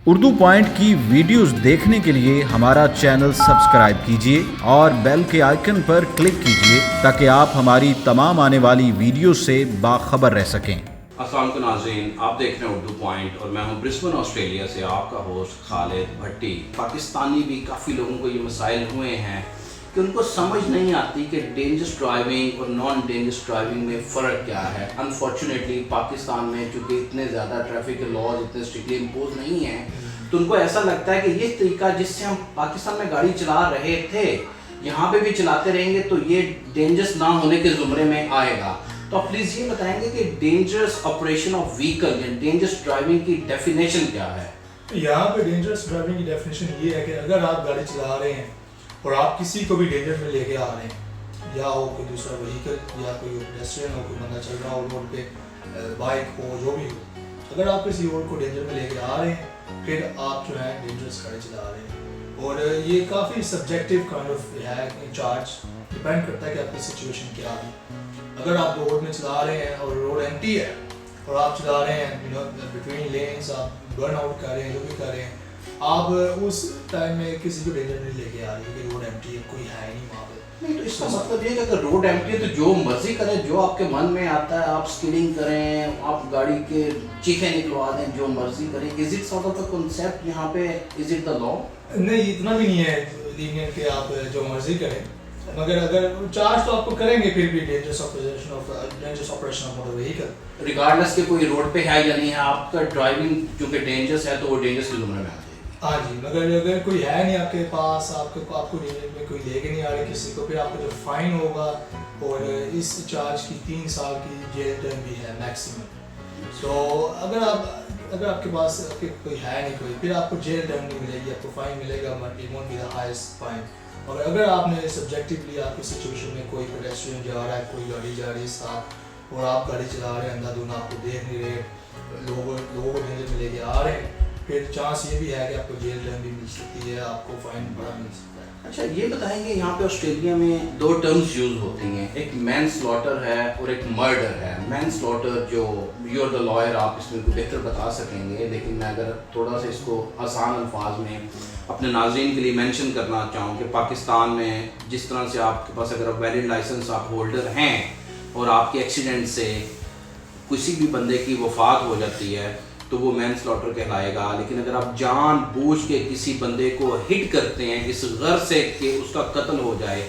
Urdu point کی videos دیکھنے کے لیے ہمارا چینل سبسکرائب کیجیے اور بیل کے آئیکن پر کلک کیجیے تاکہ آپ ہماری تمام آنے والی ویڈیوز سے باخبر رہ سکیں۔ السلام علیکم ناظرین، آپ دیکھ رہے ہیں اردو پوائنٹ اور میں ہوں برسبن آسٹریلیا سے آپ کا ہوسٹ خالد بھٹی۔ پاکستانی بھی کافی لوگوں کو یہ مسائل ہوئے ہیں کہ ان کو سمجھ نہیں آتی کہ ڈینجرس ڈرائیونگ اور نان ڈینجرس ڈرائیونگ میں فرق کیا ہے۔ انفارچونیٹلی پاکستان میں چونکہ اتنے زیادہ ٹریفک کے لاز اتنے اسٹرکٹلی امپوز نہیں ہیں تو ان کو ایسا لگتا ہے کہ یہ طریقہ جس سے ہم پاکستان میں گاڑی چلا رہے تھے یہاں پہ بھی چلاتے رہیں گے تو یہ ڈینجرس نہ ہونے کے زمرے میں آئے گا۔ تو آپ پلیز یہ بتائیں گے کہ ڈینجرس آپریشن آف وہیکل یا ڈینجرس ڈرائیونگ کی ڈیفینیشن کیا ہے؟ یہاں پہ ڈینجرس ڈرائیونگ کی ڈیفینیشن یہ ہے کہ اگر آپ گاڑی چلا رہے ہیں اور آپ کسی کو بھی ڈینجر میں لے کے آ رہے ہیں، یا ہو کوئی دوسرا وہیکل یا کوئی پیڈسٹرین ہو، کوئی بندہ چل رہا ہو روڈ پہ، بائک ہو، جو بھی ہو، اگر آپ کسی اور کو ڈینجر میں لے کے آ رہے ہیں پھر آپ جو ہے ڈینجرس گاڑی چلا رہے ہیں۔ اور یہ کافی سبجیکٹیو کائنڈ آف ہے، چارج ڈپینڈ کرتا ہے کہ آپ کی سچویشن کیا ہے۔ اگر آپ روڈ میں چلا رہے ہیں اور روڈ ایمٹی ہے اور آپ چلا رہے ہیں بٹوین لینس، آپ برن آؤٹ کر رہے ہیں، جو بھی کر رہے ہیں، آپ اس ٹائم میں کسی کو ڈینجر نہیں لے کے آ رہے کہ روڈ ایمٹی ہے، کوئی ہے نہیں وہاں پہ۔ نہیں تو اس کا مطلب یہ کہ اگر روڈ ایمٹی ہے تو جو مرضی کریں، جو آپ کے من میں آتا ہے آپ اسکیڈنگ کریں، آپ گاڑی کے چیخیں نکلوا دیں، جو مرضی کریں۔ Is it sort of a concept یہاں پہ، از اٹ دا لا؟ نہیں، اتنا بھی نہیں ہے لینئر کہ آپ جو مرضی کریں، مگر اگر چارج تو آپ کو کریں گے پھر بھی dangerous operation of motor vehicle, regardless کہ کوئی روڈ پہ ہے یا نہیں ہے، آپ کا ڈرائیونگ چونکہ ڈینجرس ہے تو وہ ڈینجرس کے زمرے میں آ جائے گی۔ ہاں جی، مگر اگر کوئی ہے نہیں آپ کے پاس، آپ کو ڈینجر میں کوئی لے کے نہیں آ رہے کسی کو، پھر آپ کو جو فائن ہوگا اور اس چارج کی 3 سال کی جیل ٹرم بھی ہے میکسیمم۔ تو اگر آپ کے پاس کوئی ہے نہیں کوئی، پھر آپ کو جیل ٹرم نہیں ملے گی، آپ کو فائن ملے گا، but it won't be the highest fine. اور اگر آپ نے سبجیکٹیولی آپ کی سچویشن میں کوئی پیڈسٹرین جا رہا ہے، کوئی گاڑی جا رہی ہے ساتھ اور آپ گاڑی چلا رہے ہیں، اندھا دھندھا آپ کو دیکھ نہیں رہے، لوگوں کو ڈینجر میں لے کے آ رہے ہیں، پھر چانس یہ بھی ہے کہ آپ کو جیل ٹرم بھی مل سکتی ہے، آپ کو فائن بڑا مل سکتا ہے۔ اچھا یہ بتائیں گے، یہاں پہ آسٹریلیا میں 2 ٹرمز یوز ہوتی ہیں، ایک مین سلاٹر ہے اور ایک مرڈر ہے۔ مین سلاٹر جو یو آر دا لائر، آپ اس میں کو بہتر بتا سکیں گے، لیکن میں اگر تھوڑا سا اس کو آسان الفاظ میں اپنے ناظرین کے لیے مینشن کرنا چاہوں کہ پاکستان میں جس طرح سے آپ کے پاس اگر ویلڈ لائسنس آپ ہولڈر ہیں اور آپ کے ایکسیڈنٹ سے کسی بھی بندے کی وفات ہو جاتی ہے تو وہ مین سلاٹر کہلائے گا، لیکن اگر آپ جان بوجھ کے کسی بندے کو ہٹ کرتے ہیں اس غرض سے کہ اس کا قتل ہو جائے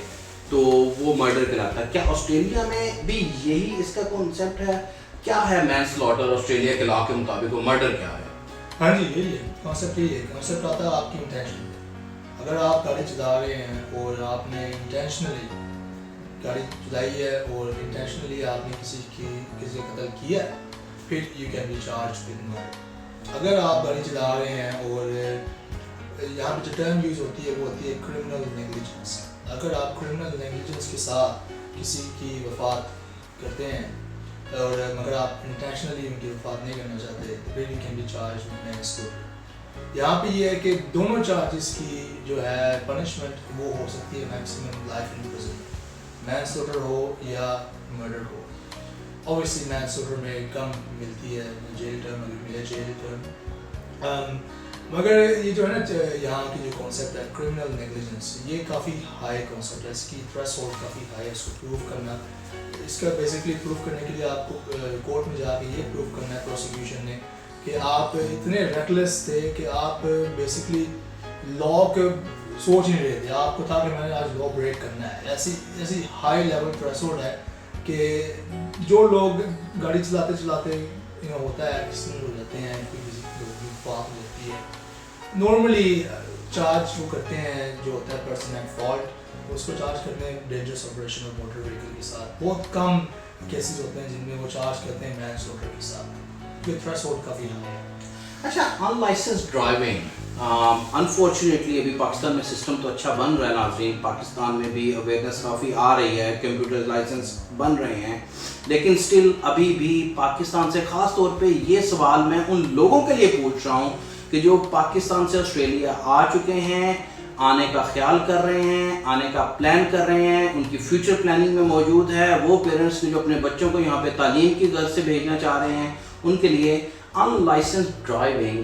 تو وہ مرڈر کہلاتا ہے۔ کیا آسٹریلیا میں بھی یہی اس کا کانسیپٹ ہے؟ کیا ہے مین سلاٹر آسٹریلیا کے لاء کے مطابق، وہ مرڈر کیا ہے؟ ہاں جی، یہی ہے کانسیپٹ، یہی ہے کانسیپٹ آتا ہے آپ کی انٹینشن۔ اگر آپ گاڑی چلا رہے ہیں اور آپ نے انٹینشنلی گاڑی چلائی ہے اور انٹینشنلی آپ نے کسی کا قتل کیا ہے، پھر you can be charge with murder. اگر آپ گاڑی چلا رہے ہیں اور یہاں پہ جو ٹرم یوز ہوتی ہے وہ ہوتی ہے کرمنل نیگلیجنس۔ اگر آپ کرمنل نیگلیجنس کے ساتھ کسی کی وفات کرتے ہیں اور مگر آپ انٹینشنلی ان کی وفات نہیں کرنا چاہتے تو پھر you can be charge with manslaughter. یہاں پہ یہ ہے کہ دونوں چارجز کی جو ہے پنشمنٹ وہ ہو سکتی ہے maximum life in prison, manslaughter ہو یا مرڈر ہو۔ اوبویسلی مین سلاٹر میں کم ملتی ہے جیل ٹرم، اگر ملے جیل ٹرم، مگر یہ جو ہے نا یہاں کی جو کانسیپٹ ہے کرمنل نیگلیجنس، یہ کافی ہائی کانسیپٹ ہے، اس کی تھریش ہولڈ کافی ہائی ہے، اس کو پروف کرنا، اس کا بیسکلی پروف کرنے کے لیے آپ کو کورٹ میں جا کے یہ پروف کرنا ہے پروسیکیوشن نے کہ آپ اتنے ریکلیس تھے کہ آپ بیسکلی لاء کو سوچ نہیں رہے تھے، آپ کو تھا کہ میں نے آج لاء بریک کرنا ہے۔ ایسی ہائی لیول تھریش ہولڈ ہے کہ جو لوگ گاڑی چلاتے چلاتے ہوتا ہے ایکسیڈنٹ ہو جاتے ہیں، کسی لوگوں کی وفات ہو جاتی ہے، نارملی چارج وہ کرتے ہیں جو ہوتا ہے پرسن ایٹ فالٹ، اس کو چارج کرتے ہیں dangerous operation of motor vehicle کے ساتھ۔ بہت کم کیسز ہوتے ہیں جن میں وہ چارج کرتے ہیں مین سلاٹر کے ساتھ، یہ تھریش ہولڈ کافی ہائی ہے۔ اچھا ان لائسنس ڈرائیونگ، انفارچونیٹلی ابھی پاکستان میں سسٹم تو اچھا بن رہا ہے ناظرین، پاکستان میں بھی اویئرنیس کافی آ رہی ہے، کمپیوٹر لائسنس بن رہے ہیں، لیکن سٹل ابھی بھی پاکستان سے، خاص طور پہ یہ سوال میں ان لوگوں کے لیے پوچھ رہا ہوں کہ جو پاکستان سے آسٹریلیا آ چکے ہیں، آنے کا خیال کر رہے ہیں، آنے کا پلان کر رہے ہیں، ان کی فیوچر پلاننگ میں موجود ہے، وہ پیرنٹس جو اپنے بچوں کو یہاں پہ تعلیم کی غرض سے بھیجنا چاہ رہے ہیں، ان کے لیے ان لائسنس ڈرائیونگ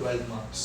12 months